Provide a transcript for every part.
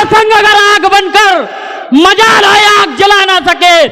संघ अगर आग बनकर मजाल है आग जला ना सके,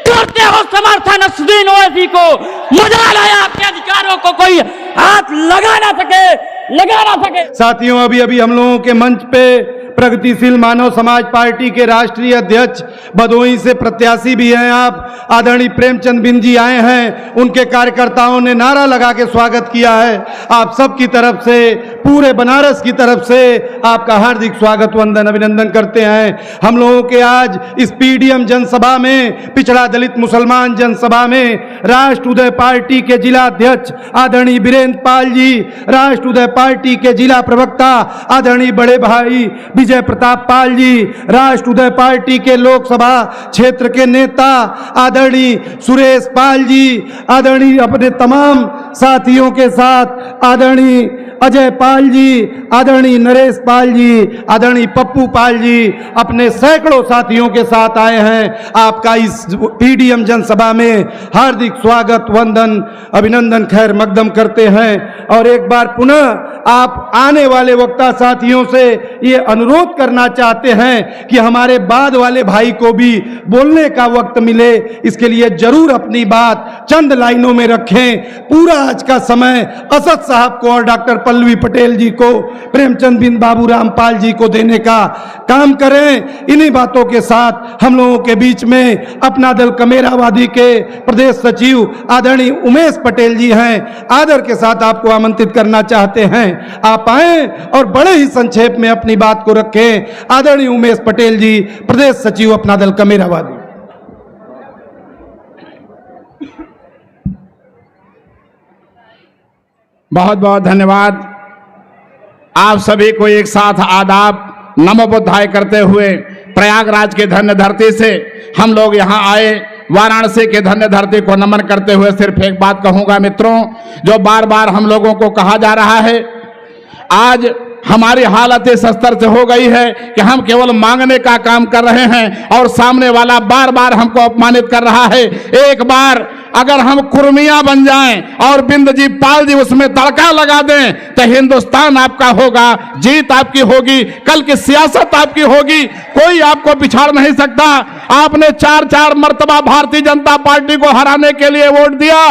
करते हो समर्थन असदीन ओवैसी को, मजाल है आपके अधिकारों को कोई हाथ लगा ना सके। साथियों, अभी हम लोगों के मंच पे प्रगतिशील मानव समाज पार्टी के राष्ट्रीय अध्यक्ष भदोही से प्रत्याशी भी हैं आप आदरणीय प्रेमचंद बिंद जी आए हैं। उनके कार्यकर्ताओं ने नारा लगा के स्वागत किया है। आप सबकी तरफ से, पूरे बनारस की तरफ से आपका हार्दिक स्वागत वंदन अभिनंदन करते हैं। हम लोगों के आज इस पीडीएम जनसभा में, पिछड़ा दलित मुसलमान जनसभा में राष्ट्र उदय पार्टी के जिला अध्यक्ष आदरणीय वीरेंद्र पाल जी, राष्ट्र उदय पार्टी के जिला प्रवक्ता आदरणीय बड़े भाई विजय प्रताप पाल जी, राष्ट्र उदय पार्टी के लोकसभा क्षेत्र के नेता आदरणीय सुरेश पाल जी, आदरणीय अपने तमाम साथियों के साथ आदरणीय अजय पाल जी, आदरणीय नरेश पाल जी, आदरणीय पप्पू पाल जी अपने सैकड़ों साथियों के साथ आए हैं। आपका इस पीडीएम जनसभा में हार्दिक स्वागत वंदन अभिनंदन खैर मकदम करते हैं। और एक बार पुनः आप आने वाले वक्ता साथियों से ये अनुरोध करना चाहते हैं कि हमारे बाद वाले भाई को भी बोलने का वक्त मिले, इसके लिए जरूर अपनी बात चंद लाइनों में रखें। पूरा आज का समय असद साहब को और डॉक्टर पल्लवी पटेल जी को, प्रेमचंद बिंद बाबू रामपाल जी को देने का काम करें। इन्हीं बातों के साथ हम लोगों के बीच में अपना दल कमेरावादी के प्रदेश सचिव आदरणीय उमेश पटेल जी हैं। आदर के साथ आपको आमंत्रित करना चाहते हैं, आप आए और बड़े ही संक्षेप में अपनी बात को रखें। आदरणीय उमेश पटेल जी, प्रदेश सचिव अपना दल कमेरावादी। बहुत बहुत धन्यवाद। आप सभी को एक साथ आदाब नमो बुद्धाय करते हुए प्रयागराज के धन्य धरती से हम लोग यहाँ आए, वाराणसी के धन्य धरती को नमन करते हुए सिर्फ एक बात कहूँगा मित्रों, जो बार बार हम लोगों को कहा जा रहा है, आज हमारी हालत इस स्तर से हो गई है कि हम केवल मांगने का काम कर रहे हैं और सामने वाला बार बार हमको अपमानित कर रहा है। एक बार अगर हम कुर्मिया बन जाएं और बिंद जी पाल जी उसमें तड़का लगा दें तो हिंदुस्तान आपका होगा, जीत आपकी होगी, कल की सियासत आपकी होगी, कोई आपको पिछाड़ नहीं सकता। आपने 4-4 मर्तबा भारतीय जनता पार्टी को हराने के लिए वोट दिया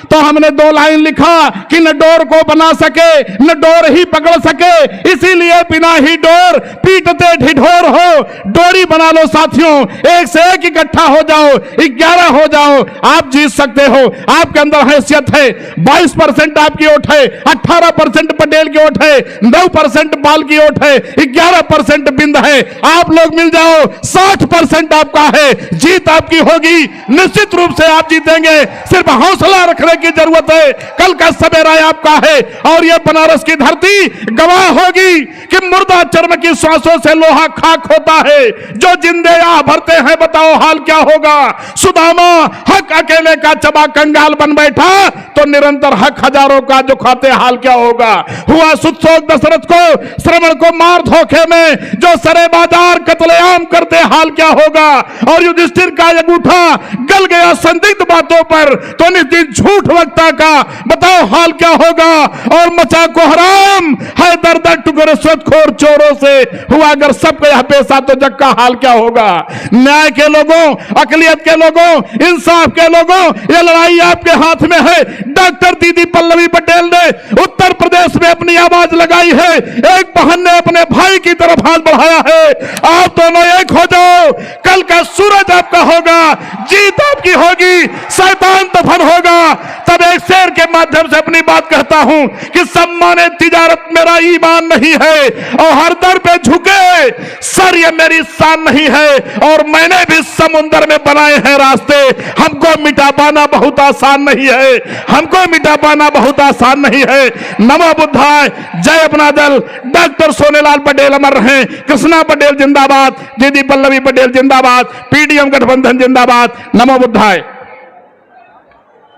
तो हमने 2 लाइन लिखा कि न डोर को बना सके न डोर ही पकड़ सके, इसीलिए बिना ही डोर पीटते ढिढोर हो। डोरी बना लो साथियों, एक से एक इकट्ठा हो जाओ, 11 हो जाओ, आप जीत सकते हो। आपके अंदर हैसियत है। 22% आपकी वोट है, 18% पटेल की वोट है, 9% पाल की वोट है, 11% बिंद है। आप लोग मिल जाओ, 60% आपका है, जीत आपकी होगी। निश्चित रूप से आप जीतेंगे, सिर्फ हौसला रखने की जरूरत है। कल का सवेरा आपका है और यह बनारस की धरती गवाह होगी कि मुर्दा चर्म की सांसों से लोहा खाक होता है। जो जिंदे आह भरते हैं, बताओ हाल क्या होगा। सुदामा हक अकेले का चबा कंगाल बन बैठा तो निरंतर हक हजारों का जो खाते हाल क्या होगा। हुआ सुत्सोक दशरथ को, श्रवण को मार धोखे में जो सरे बाजार कत्लेआम करते हाल क्या होगा। और युधिष्ठिर का अंगूठा गल गया संदिग्ध बातों पर तो निश्चित झूठ वक्ता का बताओ हाल क्या होगा। और मचा कोहराम है दर दर टुकड़े स्वतखोर चोरों से, हुआ अगर सबका यह पेशा तो जग का हाल क्या होगा। न्याय के लोगों, अकलियत के लोगों, इंसाफ के लोगों, यह लड़ाई आपके हाथ में है। डॉक्टर दीदी पल्लवी पटेल ने उत्तर प्रदेश में अपनी आवाज लगाई है, एक बहन ने अपने भाई की तरफ हाथ बढ़ाया है। आप दोनों एक हो जाओ, कल का सूरज आपका होगा, जीत आपकी होगी, शैतान दफन होगा। तब एक शेर के माध्यम से अपनी बात कहता हूं कि सम्मान तिजारत मेरा ईमान नहीं है और हर दर पे झुके सर ये मेरी शान नहीं है। और मैंने भी समुंदर में बनाए हैं रास्ते, हमको मिटा पाना बहुत आसान नहीं है, हमको मिटा पाना बहुत आसान नहीं है। नमो बुद्धाय, जय अपना दल। डॉक्टर सोनेलाल पटेल अमर रहे, कृष्णा पटेल जिंदाबाद, दीदी पल्लवी पटेल जिंदाबाद, पीडीएम गठबंधन जिंदाबाद। नमो बुद्धाय।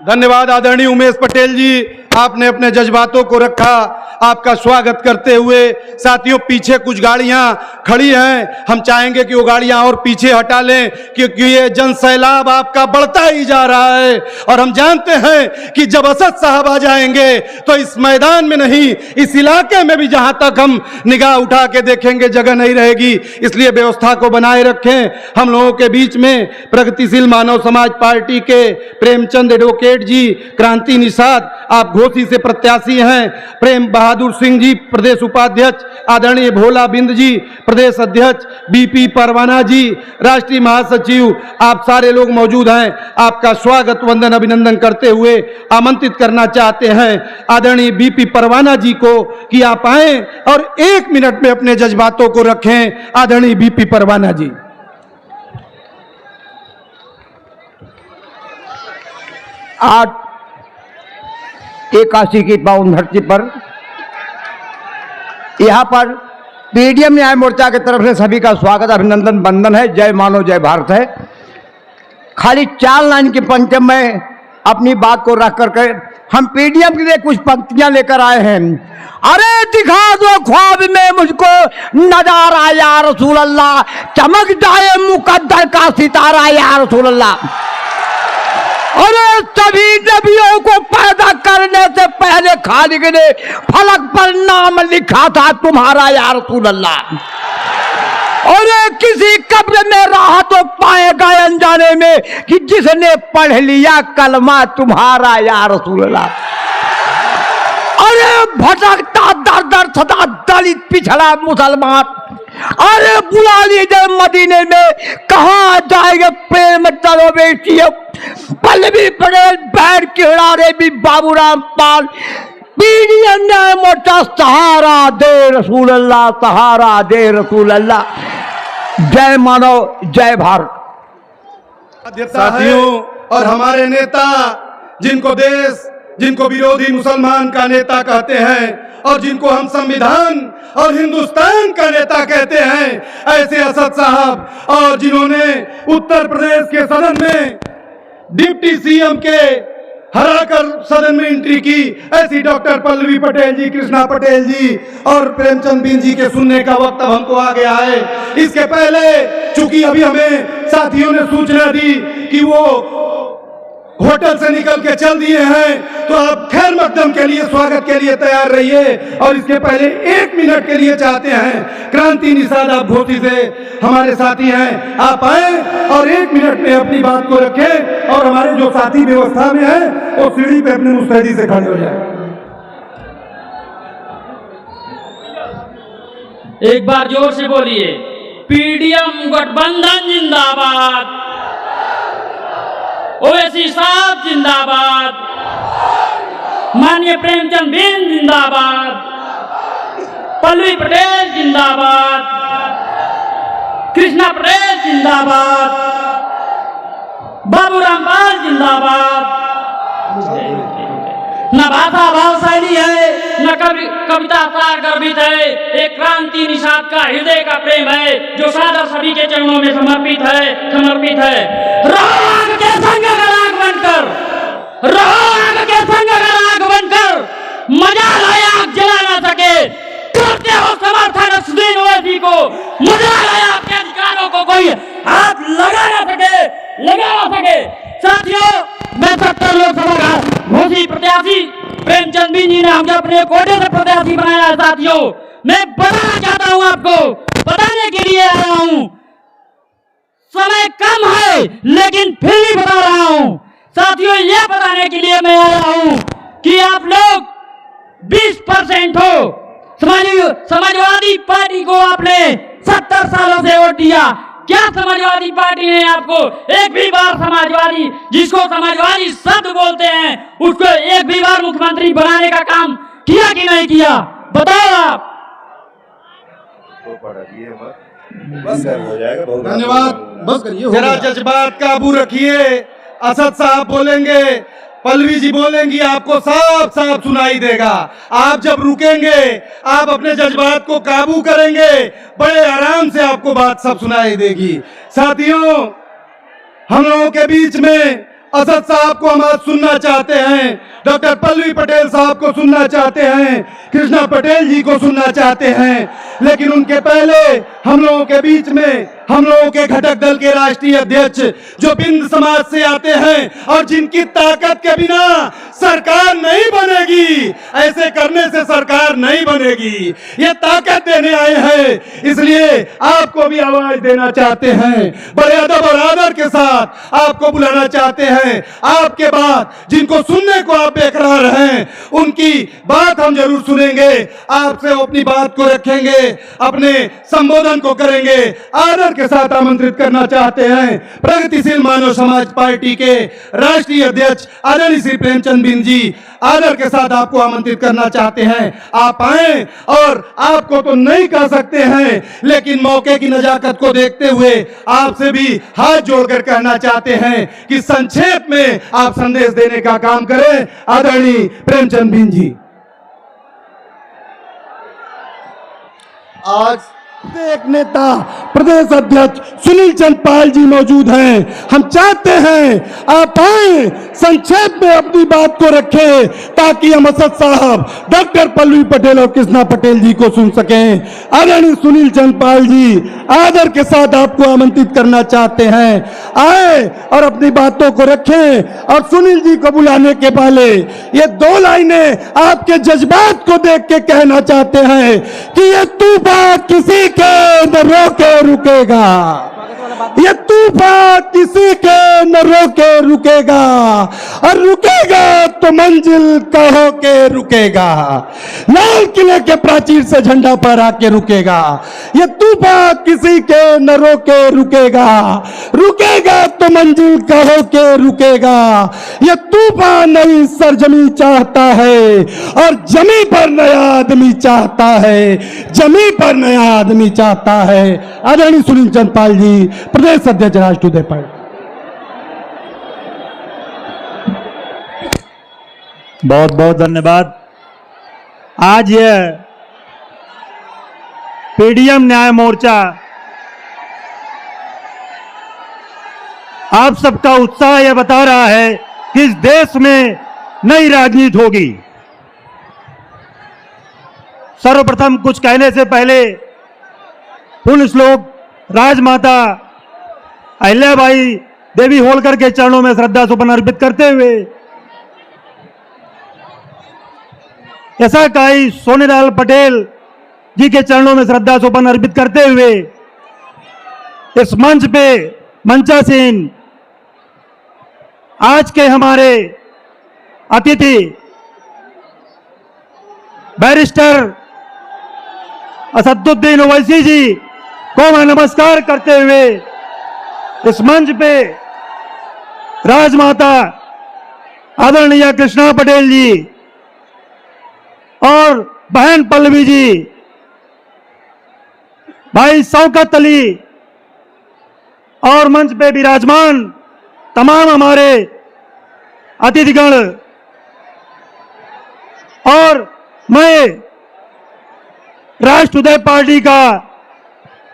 धन्यवाद आदरणीय उमेश पटेल जी, आपने अपने जज्बातों को रखा। आपका स्वागत करते हुए साथियों पीछे कुछ गाड़ियां खड़ी हैं, हम चाहेंगे कि वो गाड़ियां और पीछे हटा लें, क्योंकि ये जन सैलाब आपका बढ़ता ही जा रहा है। और हम जानते हैं कि जब असद साहब आ जाएंगे तो इस मैदान में नहीं, इस इलाके में भी जहां तक हम निगाह उठा के देखेंगे जगह नहीं रहेगी। इसलिए व्यवस्था को बनाए रखें। हम लोगों के बीच में प्रगतिशील मानव समाज पार्टी के प्रेमचंद एडवोकेट जी, क्रांति निषाद, आप घोसी से प्रत्याशी हैं, प्रेम बहादुर सिंह जी प्रदेश उपाध्यक्ष, आदरणीय भोला बिंद जी प्रदेश अध्यक्ष, बीपी परवाना जी राष्ट्रीय महासचिव, आप सारे लोग मौजूद हैं। आपका स्वागत वंदन अभिनंदन करते हुए आमंत्रित करना चाहते हैं आदरणीय बीपी परवाना जी को कि आप आए और 1 मिनट में अपने जज्बातों को रखें। आदरणीय बीपी परवाना जी। आज 81 की पावन धरती पर यहाँ पर पीडीएम न्याय मोर्चा की तरफ से सभी का स्वागत अभिनंदन वंदन है। जय मानव जय भारत है। खाली 4 लाइन के पंचम में अपनी बात को रख करके हम पीडीएम के लिए कुछ पंक्तियां लेकर आए हैं। अरे दिखा दो ख्वाब में मुझको नजारा या रसूल अल्लाह, चमक जाए मुकद्दर का सितारा या रसूल अल्लाह। अरे सभी नबियों को पैदा करने से पहले खालिक ने फलक पर नाम लिखा था तुम्हारा या रसूल अल्लाह। अरे किसी कब्र में राहत तो पाएगा अनजाने में कि जिसने पढ़ लिया कलमा तुम्हारा या रसूल अल्लाह। अरे भटकता दर दर सदा दलित पिछड़ा मुसलमान, अरे बुला लीजिए मदीने में, कहाँ जाएंगे प्रेम चलो बेटियों। पल्लवी पटेल बैठ किड़ा रे भी बाबूराम पाल, पीडीएम न्याय मोर्चा सहारा दे रसूल अल्लाह, सहारा दे रसूल अल्लाह। जय मानव जय भारत। साथियों और हमारे नेता जिनको विरोधी मुसलमान का नेता कहते हैं और जिनको हम संविधान और हिंदुस्तान का नेता कहते हैं, ऐसे असद साहब, और जिन्होंने उत्तर प्रदेश के सदन में डिप्टी सीएम के हराकर सदन में एंट्री की, ऐसी डॉक्टर पल्लवी पटेल जी, कृष्णा पटेल जी और प्रेमचंद बिंद जी के सुनने का वक्त अब हमको आ गया है। इसके पहले चूंकि अभी हमें साथियों ने सूचना दी कि वो होटल से निकल के चल दिए हैं, तो आप खैर मकदम के लिए स्वागत के लिए तैयार रहिए। और इसके पहले 1 मिनट के लिए चाहते हैं क्रांति निषाद, आप घोसी से हमारे साथी हैं, आप आए और 1 मिनट में अपनी बात को रखें। और हमारे जो साथी व्यवस्था में हैं वो सीढ़ी पे अपने मुस्तैदी से खड़े हो जाए। एक बार जोर से बोलिए, पीडीएम गठबंधन जिंदाबाद, ओवैसी साहब जिंदाबाद, माननीय प्रेमचंद बिंद जिंदाबाद, पल्लवी पटेल जिंदाबाद, कृष्णा पटेल जिंदाबाद, बाबूराम पाल जिंदाबाद। न भाषा भावशैली है, न कविता सार गर्भित है, एक क्रांति निषाद का हृदय का प्रेम है जो सादर सभी के चरणों में समर्पित है। राग के संग का राग बनकर, राग के संग का राग बनकर मजाल आग जला ना सके, करते हो समर्थन नस्रुद्दीन ओवैसी को, मजाल आग के अधिकारों को कोई हाथ लगा ना सके। साथियों, मैं 70 लोकसभा का घोसी प्रत्याशी प्रेमचंद बिंद जी ने हमने अपने कोटे से प्रत्याशी बनाया है। साथियों, मैं बताना चाहता हूं, आपको बताने के लिए आया हूं, समय कम है लेकिन फिर भी बता रहा हूं। साथियों, यह बताने के लिए मैं आया हूं कि आप लोग 20% हो। समाजवादी पार्टी को आपने 70 सालों से वोट दिया, क्या समाजवादी पार्टी ने आपको एक भी बार समाजवादी, जिसको समाजवादी शब्द बोलते हैं, उसको एक भी बार मुख्यमंत्री बनाने का काम किया कि नहीं किया? बताओ आप। धन्यवाद, बस करिए, जरा जज्बात काबू रखिए। असद साहब बोलेंगे, पल्लवी जी बोलेंगी, आपको साफ साफ सुनाई देगा। आप जब रुकेंगे, आप अपने जज्बात को काबू करेंगे, बड़े आराम से आपको बात सब सुनाई देगी। साथियों, हम लोगों के बीच में असद साहब को हम आज सुनना चाहते हैं, डॉक्टर पल्लवी पटेल साहब को सुनना चाहते हैं, कृष्णा पटेल जी को सुनना चाहते हैं। लेकिन उनके पहले हम लोगों के बीच में हम लोगों के घटक दल के राष्ट्रीय अध्यक्ष जो बिंद समाज से आते हैं और जिनकी ताकत के बिना सरकार नहीं बनेगी, ऐसे करने से सरकार नहीं बनेगी, ये ताकत देने आए हैं। इसलिए आपको भी आवाज देना चाहते हैं, बड़े अदब और आदर के साथ आपको बुलाना चाहते हैं। आपके बाद जिनको सुनने को आप बेकरार हैं, उनकी बात हम जरूर सुनेंगे, आपसे अपनी बात को रखेंगे, अपने संबोधन को करेंगे। आदर के साथ आमंत्रित करना चाहते हैं प्रगतिशील मानव समाज पार्टी के राष्ट्रीय अध्यक्ष आदरणीय श्री प्रेमचंद बिंद जी, आदर के साथ आपको आमंत्रित करना चाहते हैं। आप आए और आपको तो नहीं कह सकते हैं, लेकिन मौके की नजाकत को देखते हुए आपसे भी हाथ जोड़कर कहना चाहते हैं कि संक्षेप में आप संदेश देने का काम करें। आदरणीय प्रेमचंद बिंद जी। आज एक नेता प्रदेश अध्यक्ष सुनील चंद पाल जी मौजूद हैं। हम चाहते हैं आप आए, संक्षेप में अपनी बात को रखें ताकि हम असद साहब, डॉक्टर पल्लवी पटेल और कृष्णा पटेल जी को सुन सकें। आदरणीय सुनील चंद पाल जी आदर के साथ आपको आमंत्रित करना चाहते हैं, आए और अपनी बातों को रखें। और सुनील जी को बुलाने के पहले ये दो लाइनें आपके जज्बात को देख के कहना चाहते हैं कि ये तूफान किसी के न रोके रुकेगा, ये तूफान किसी के न रोके रुकेगा, और रुकेगा तो मंजिल कहो के रुकेगा, लाल किले के प्राचीर से झंडा पर आके रुकेगा। ये तूफान किसी के न रोके रुकेगा, रुकेगा तो मंजिल कहो के रुकेगा। ये तूफान नई सरजमी चाहता है और जमी पर नया आदमी चाहता है, जमी पर नया आदमी चाहता है। आदरणीय सुनील चंद पाल जी प्रदेश अध्यक्ष राष्ट्रीय पार्टी। बहुत बहुत धन्यवाद। आज यह पीडीएम न्याय मोर्चा आप सबका उत्साह यह बता रहा है कि इस देश में नई राजनीति होगी। सर्वप्रथम कुछ कहने से पहले पुण्य श्लोक राजमाता अहिल्याबाई देवी होलकर के चरणों में श्रद्धा सुमन अर्पित करते हुए यशाकाई सोनेलाल पटेल जी के चरणों में श्रद्धा सुमन अर्पित करते हुए इस मंच पे मंचासीन आज के हमारे अतिथि बैरिस्टर असदुद्दीन ओवैसी जी को मैं नमस्कार करते हुए इस मंच पे राजमाता आदरणीय कृष्णा पटेल जी और बहन पल्लवी जी, भाई शौकत अली और मंच पे विराजमान तमाम हमारे अतिथिगण, और मैं राष्ट्रीय पार्टी का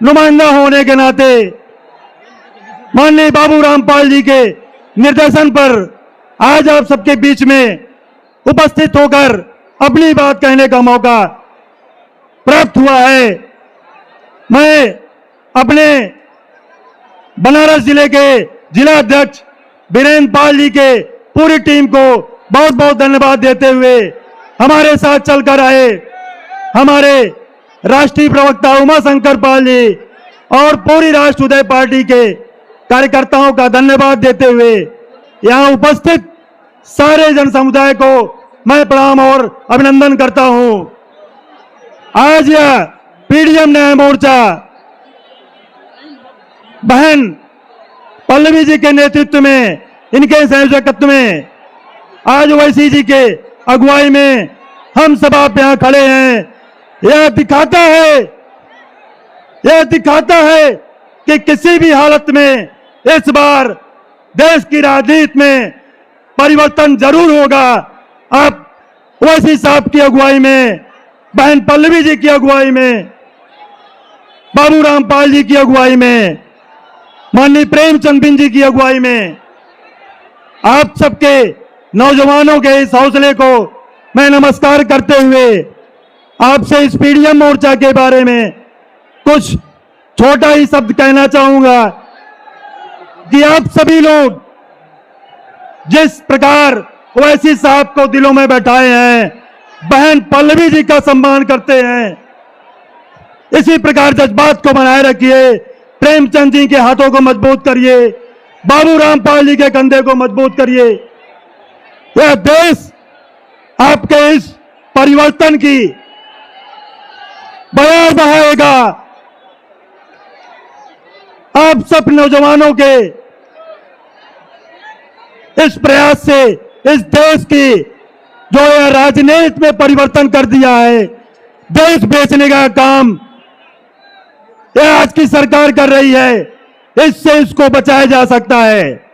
नुमाइंदा होने के नाते माननीय बाबू रामपाल जी के निर्देशन पर आज आप सबके बीच में उपस्थित होकर अपनी बात कहने का मौका प्राप्त हुआ है। मैं अपने बनारस जिले के जिला अध्यक्ष वीरेंद्र पाल जी के पूरी टीम को बहुत बहुत धन्यवाद देते हुए हमारे साथ चलकर आए हमारे राष्ट्रीय प्रवक्ता उमा शंकर पाल जी और पूरी राष्ट्रीय पार्टी के कार्यकर्ताओं का धन्यवाद देते हुए यहाँ उपस्थित सारे जन समुदाय को मैं प्रणाम और अभिनंदन करता हूं। आज यह पीडीएम न्याय मोर्चा बहन पल्लवी जी के नेतृत्व में, इनके संयोजकत्व में, आज ओवैसी जी के अगुवाई में हम सब आप यहाँ खड़े हैं। यह दिखाता है कि किसी भी हालत में इस बार देश की राजनीति में परिवर्तन जरूर होगा। आप ओवैसी साहब की अगुवाई में, बहन पल्लवी जी की अगुवाई में, बाबू रामपाल जी की अगुवाई में, माननीय प्रेमचंद बिंद जी की अगुवाई में आप सबके नौजवानों के इस हौसले को मैं नमस्कार करते हुए आपसे इस पीडीएम मोर्चा के बारे में कुछ छोटा ही शब्द कहना चाहूंगा कि आप सभी लोग जिस प्रकार ओवैसी साहब को दिलों में बैठाए हैं, बहन पल्लवी जी का सम्मान करते हैं, इसी प्रकार जज्बात को बनाए रखिए। प्रेमचंद जी के हाथों को मजबूत करिए, बाबू रामपाल जी के कंधे को मजबूत करिए। यह देश आपके इस परिवर्तन की बयार बहाएगा। आप सब नौजवानों के इस प्रयास से इस देश की जो यह राजनीति में परिवर्तन कर दिया है, देश बेचने का काम यह आज की सरकार कर रही है, इससे इसको बचाया जा सकता है।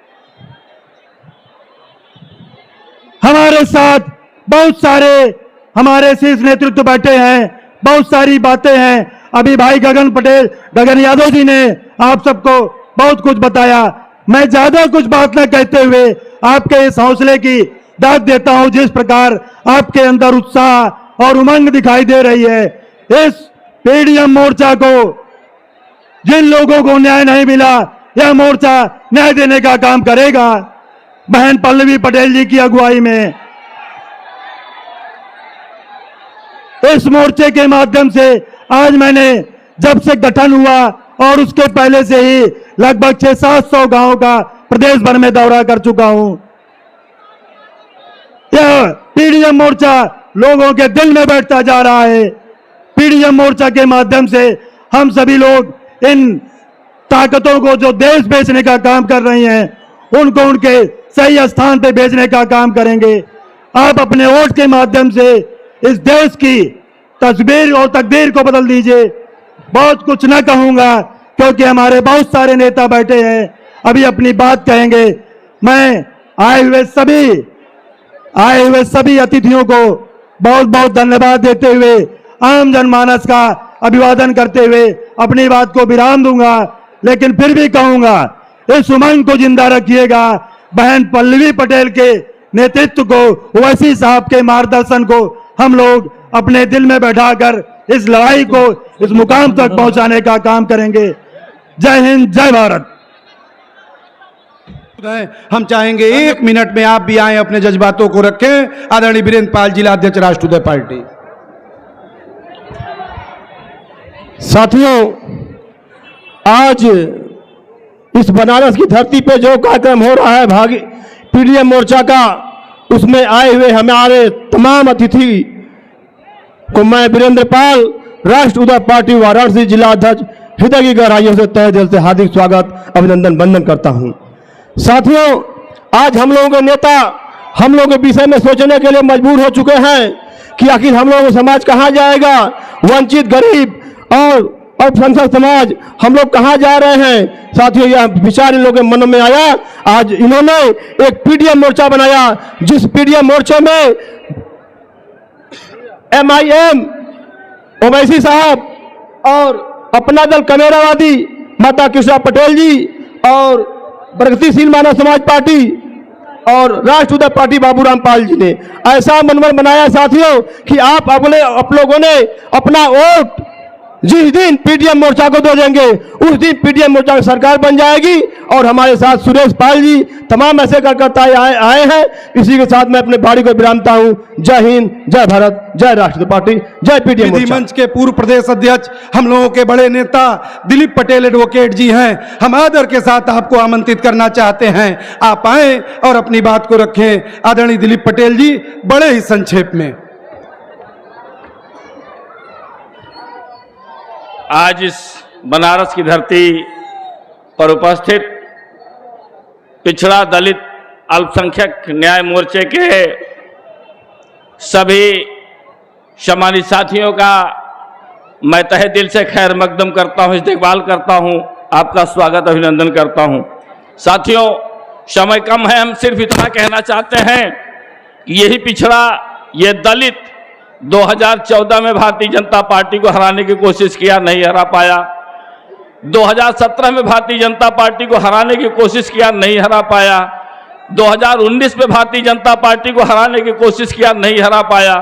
हमारे साथ बहुत सारे हमारे शीर्ष नेतृत्व बैठे हैं, बहुत सारी बातें हैं। अभी भाई गगन यादव जी ने आप सबको बहुत कुछ बताया। मैं ज्यादा कुछ बात न कहते हुए आपके इस हौसले की दाद देता हूं। जिस प्रकार आपके अंदर उत्साह और उमंग दिखाई दे रही है, इस पीडीएम मोर्चा को जिन लोगों को न्याय नहीं मिला, यह मोर्चा न्याय देने का काम करेगा। बहन पल्लवी पटेल जी की अगुवाई में इस मोर्चे के माध्यम से आज मैंने जब से गठन हुआ और उसके पहले से ही लगभग 600-700 गांवों का प्रदेश भर में दौरा कर चुका हूं। यह पीडीएम मोर्चा लोगों के दिल में बैठता जा रहा है। पीडीएम मोर्चा के माध्यम से हम सभी लोग इन ताकतों को जो देश बेचने का काम कर रही हैं, उनको उनके सही स्थान पे भेजने का काम करेंगे। आप अपने वोट के माध्यम से इस देश की तस्वीर और तकदीर को बदल दीजिए। बहुत कुछ न कहूंगा क्योंकि हमारे बहुत सारे नेता बैठे हैं, अभी अपनी बात कहेंगे। मैं आए हुए सभी अतिथियों को बहुत बहुत धन्यवाद देते हुए, आम जनमानस का अभिवादन करते हुए अपनी बात को विराम दूंगा। लेकिन फिर भी कहूंगा, इस उमंग को जिंदा रखिएगा। बहन पल्लवी पटेल के नेतृत्व को, ओवैसी साहब के मार्गदर्शन को हम लोग अपने दिल में बैठाकर इस लड़ाई को इस मुकाम तक पहुंचाने का काम करेंगे। जय हिंद, जय भारत। हम चाहेंगे 1 मिनट में आप भी आए, अपने जज्बातों को रखें। आदरणीय वीरेंद्र पाल, जिला अध्यक्ष राष्ट्रीय पार्टी। साथियों, आज इस बनारस की धरती पे जो कार्यक्रम हो रहा है पीडीएम मोर्चा का, उसमें आए हुए हमारे तमाम अतिथि को मैं वीरेंद्र पाल, राष्ट्रीय पार्टी वाराणसी जिला अध्यक्ष, हृदय की गहराइयों से तहे दिल से हार्दिक स्वागत, अभिनंदन, वंदन करता हूं। साथियों, आज हम लोगों के नेता हम लोगों के विषय में सोचने के लिए मजबूर हो चुके हैं कि आखिर हम लोगों का समाज कहां जाएगा। वंचित, गरीब और अल्पसंख्यक समाज हम लोग कहां जा रहे हैं। साथियों, यह विचार इन लोगों के मन में आया। आज इन्होंने एक पीडीएम मोर्चा बनाया, जिस पीडीएम मोर्चे में MIM, ओवैसी साहब और अपना दल कमेरावादी माता कृष्णा पटेल जी और प्रगतिशील मानव समाज पार्टी और राष्ट्रीय पार्टी बाबू रामपाल जी ने ऐसा मनोबल बनाया साथियों कि आप लोगों ने अपना वोट जिस दिन पीडीएम मोर्चा को दे देंगे, उस दिन पीडीएम मोर्चा की सरकार बन जाएगी। और हमारे साथ सुरेश पाल जी, तमाम ऐसे कार्यकर्ता आए हैं। इसी के साथ मैं अपने भाड़ी को विरामता हूं। जय हिंद, जय भारत, जय राष्ट्रीय पार्टी, जय पीडीएम मोर्चा। मंच के पूर्व प्रदेश अध्यक्ष, हम लोगों के बड़े नेता दिलीप पटेल एडवोकेट जी हैं। हम आदर के साथ आपको आमंत्रित करना चाहते हैं, आप आए और अपनी बात को रखें। आदरणीय दिलीप पटेल जी, बड़े ही संक्षेप में। आज इस बनारस की धरती पर उपस्थित पिछड़ा, दलित, अल्पसंख्यक न्याय मोर्चे के सभी सम्मानित साथियों का मैं तहे दिल से खैर मकदम करता हूं, इस्तकबाल करता हूं, आपका स्वागत, अभिनंदन करता हूं। साथियों, समय कम है, हम सिर्फ इतना कहना चाहते हैं कि यही पिछड़ा, ये दलित 2014 में भारतीय जनता पार्टी को हराने की कोशिश किया, नहीं हरा पाया। 2017 में भारतीय जनता पार्टी को हराने की कोशिश किया, नहीं हरा पाया। 2019 में भारतीय जनता पार्टी को हराने की कोशिश किया, नहीं हरा पाया।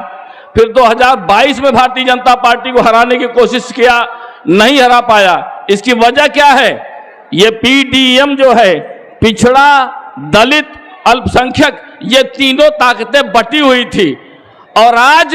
फिर 2022 में भारतीय जनता पार्टी को हराने की कोशिश किया, नहीं हरा पाया। इसकी वजह क्या है? ये पीडीएम जो है, पिछड़ा, दलित, अल्पसंख्यक, ये तीनों ताकतें बटी हुई थी। और आज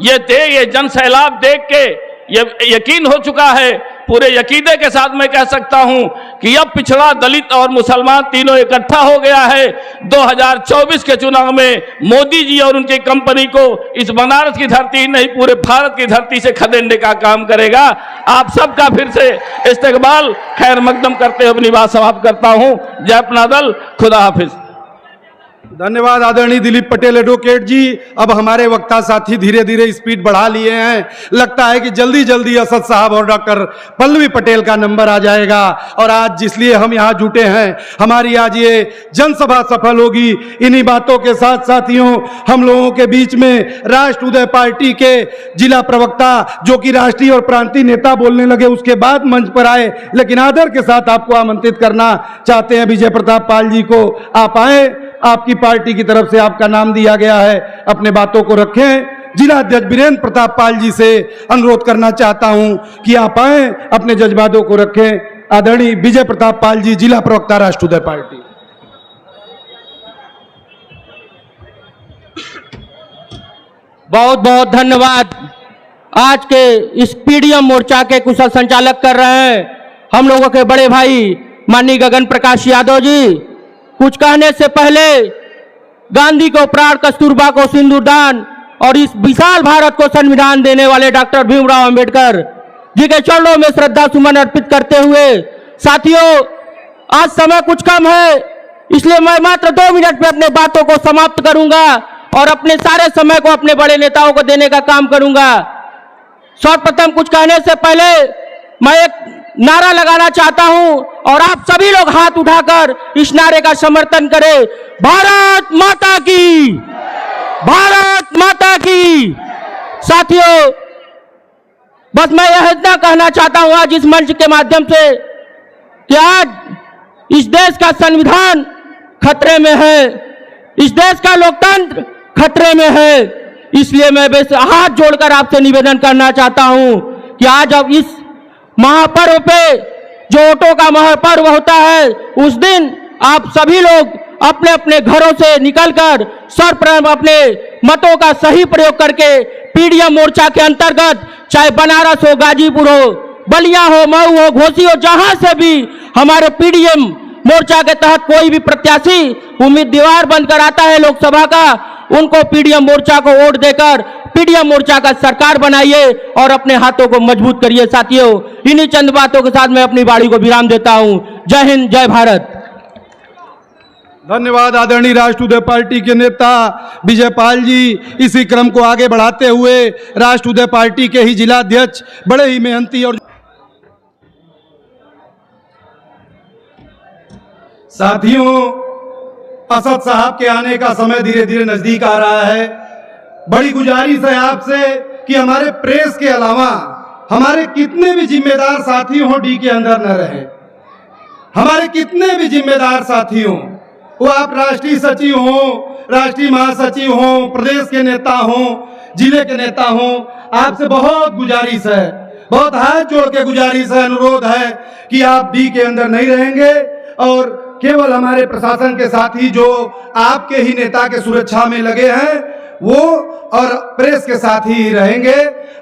ये जन सैलाब देख के ये यकीन हो चुका है, पूरे यकीने के साथ मैं कह सकता हूं कि अब पिछड़ा, दलित और मुसलमान तीनों इकट्ठा हो गया है। 2024 के चुनाव में मोदी जी और उनकी कंपनी को इस बनारस की धरती नहीं, पूरे भारत की धरती से खदेड़ने का काम करेगा। आप सबका फिर से इस्तकबाल, खैर मकदम करते हुए अपनी बात समाप्त करता हूं। जय अपना दल, खुदा हाफिज। धन्यवाद आदरणीय दिलीप पटेल एडवोकेट जी। अब हमारे वक्ता साथी धीरे धीरे स्पीड बढ़ा लिए हैं। लगता है कि जल्दी जल्दी असद साहब और डॉक्टर पल्लवी पटेल का नंबर आ जाएगा। और आज जिसलिए हम यहाँ जुटे हैं, हमारी आज ये जनसभा सफल होगी। इन्हीं बातों के साथ साथियों, हम लोगों के बीच में राष्ट्र उदय पार्टी के जिला प्रवक्ता, जो कि राष्ट्रीय और प्रांतीय नेता बोलने लगे, उसके बाद मंच पर आए, लेकिन आदर के साथ आपको आमंत्रित करना चाहते हैं विजय प्रताप पाल जी को। आप आए, आपकी पार्टी की तरफ से आपका नाम दिया गया है, अपने बातों को रखें। जिला अध्यक्ष वीरेंद्र प्रताप पाल जी से अनुरोध करना चाहता हूं कि आप आए, अपने जज्बातों को रखें। आदरणीय विजय प्रताप पाल जी, जिला प्रवक्ता राष्ट्र उदय पार्टी। बहुत बहुत धन्यवाद। आज के इस पीडीएम मोर्चा के कुशल संचालक कर रहे हैं हम लोगों के बड़े भाई माननीय गगन प्रकाश यादव जी। कुछ कहने से पहले गांधी को प्राण, कस्तूरबा को सिंदूरदान और इस विशाल भारत को संविधान देने वाले डॉक्टर भीमराव अंबेडकर जी के चरणों में श्रद्धा सुमन अर्पित करते हुए, साथियों आज समय कुछ कम है, इसलिए मैं मात्र 2 मिनट में अपने बातों को समाप्त करूंगा और अपने सारे समय को अपने बड़े नेताओं को देने का काम करूंगा। सर्वप्रथम कुछ कहने से पहले मैं एक नारा लगाना चाहता हूं और आप सभी लोग हाथ उठाकर इस नारे का समर्थन करें। भारत माता की, भारत माता की। साथियों बस मैं यह इतना कहना चाहता हूं आज इस मंच के माध्यम से कि आज इस देश का संविधान खतरे में है, इस देश का लोकतंत्र खतरे में है। इसलिए मैं बस हाथ जोड़कर आपसे निवेदन करना चाहता हूं कि आज अब इस महापर्व पे, जो वोटों का महापर्व होता है, उस दिन आप सभी लोग अपने अपने घरों से निकलकर सर्वप्रथम अपने मतों का सही प्रयोग करके पीडीएम मोर्चा के अंतर्गत, चाहे बनारस हो, गाजीपुर हो, बलिया हो, मऊ हो, घोसी हो, जहां से भी हमारे पीडीएम मोर्चा के तहत कोई भी प्रत्याशी उम्मीदवार बनकर आता है लोकसभा का, उनको पीडीएम मोर्चा को वोट देकर पीडीएम मोर्चा का सरकार बनाइए और अपने हाथों को मजबूत करिए। साथियों इन्हीं चंद बातों के साथ मैं अपनी वाणी को विराम देता हूं। जय हिंद, जय भारत। धन्यवाद आदरणीय राष्ट्र उदय पार्टी के नेता विजय पाल जी। इसी क्रम को आगे बढ़ाते हुए राष्ट्र उदय पार्टी के ही जिला अध्यक्ष, बड़े ही मेहनती और साथियों, असद साहब के आने का समय धीरे धीरे नजदीक आ रहा है। बड़ी गुजारिश है आपसे कि हमारे प्रेस के अलावा हमारे कितने भी जिम्मेदार साथी हों डी के अंदर न रहे। हमारे कितने भी जिम्मेदार साथी हों, वो आप राष्ट्रीय सचिव हों, राष्ट्रीय महासचिव हों, प्रदेश के नेता हों, जिले के नेता हों, आपसे बहुत गुजारिश है, बहुत हाथ जोड़ के गुजारिश है, अनुरोध है कि आप डी के अंदर नहीं रहेंगे और केवल हमारे प्रशासन के साथी जो आपके ही नेता के सुरक्षा में लगे हैं वो और प्रेस के साथी ही रहेंगे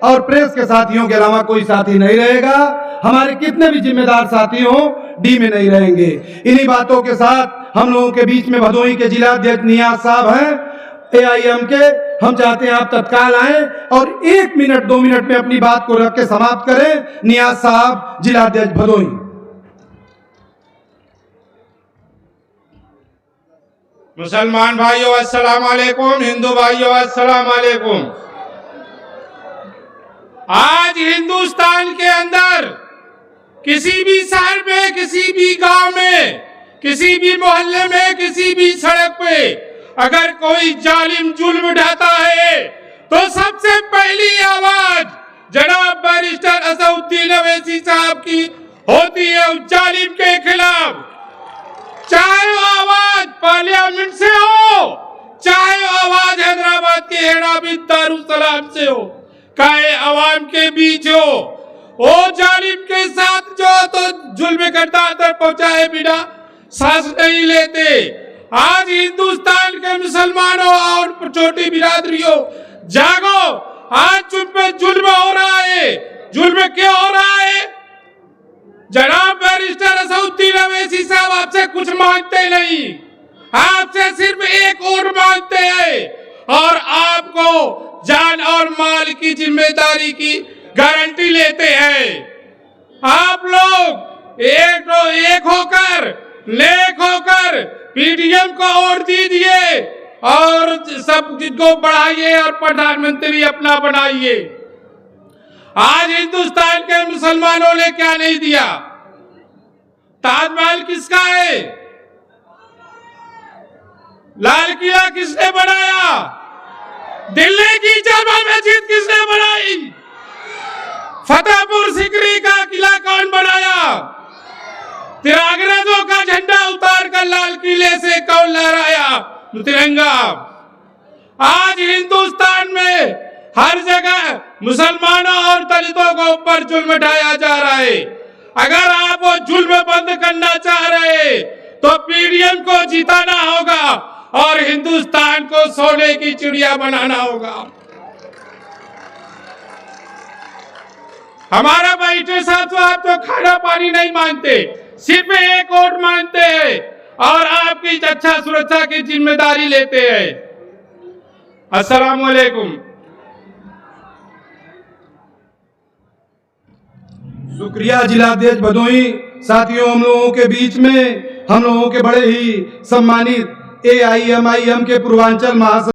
और प्रेस के साथियों के अलावा कोई साथी नहीं रहेगा। हमारे कितने भी जिम्मेदार साथी हों डी में नहीं रहेंगे। इन्हीं बातों के साथ हम लोगों के बीच में भदोही के जिला अध्यक्ष नियाज साहब हैं एआईएम के। हम चाहते हैं आप तत्काल आए और 1 मिनट 2 मिनट में अपनी बात को रख के समाप्त करें। नियाज साहब, जिला अध्यक्ष भदोही। मुसलमान भाइयों अस्सलाम वालेकुम, हिंदू भाइयों अस्सलाम वालेकुम। आज हिंदुस्तान के अंदर किसी भी शहर में, किसी भी गांव में, किसी भी मोहल्ले में, किसी भी सड़क पे अगर कोई जालिम जुल्म ढाता है तो सबसे पहली आवाज जनाब बैरिस्टर असदुद्दीन अवैसी साहब की होती है उस जालिम के खिलाफ। चाहे वो आवाज पार्लियामेंट से हो, चाहे वो आवाज हैदराबाद के हेड़ा बिन दारुसलाम से हो, चाहे अवाम के बीच हो, वो जालिम के साथ जो तो जुल्म करता तक पहुंचाए बिना सांस नहीं लेते। आज हिंदुस्तान के मुसलमानों और छोटी बिरादरियों जागो, आज तुम पे जुल्म हो रहा है। जुल्म क्यों हो रहा है? जनाब बैरिस्टर असदुद्दीन अवैसी साहब आपसे कुछ मांगते नहीं, आपसे सिर्फ एक वोट मांगते हैं और आपको जान और माल की जिम्मेदारी की गारंटी लेते हैं। आप लोग एक होकर, नेक होकर पीडीएम को वोट दीजिए और सब को बढ़ाइए और प्रधानमंत्री अपना बनाइए। आज हिंदुस्तान के मुसलमानों ने क्या नहीं दिया? ताजमहल किसका है? लाल किला किसने बनाया? दिल्ली की जामा मस्जिद किसने बनाई? फतेहपुर सीकरी का किला कौन बनाया? अंग्रेजों का झंडा उतार कर लाल किले से कौन लहराया तिरंगा? आज हिंदुस्तान में हर जगह मुसलमानों और दलितों को ऊपर जुल्म ढाया जा रहा है। अगर आप वो जुल्म बंद करना चाह रहे हैं तो पीडीएम को जिताना होगा और हिंदुस्तान को सोने की चिड़िया बनाना होगा। हमारा बैठे साहब तो आप तो खाना पानी नहीं मांगते, सिर्फ एक वोट मांगते हैं और आपकी अच्छा सुरक्षा की जिम्मेदारी लेते हैं। अस्सलाम वालेकुम। शुक्रिया जिलाध्यक्ष भदोही। साथियों, हम लोगों के बीच में हम लोगों के बड़े ही सम्मानित AIMIM के पूर्वांचल महासचिव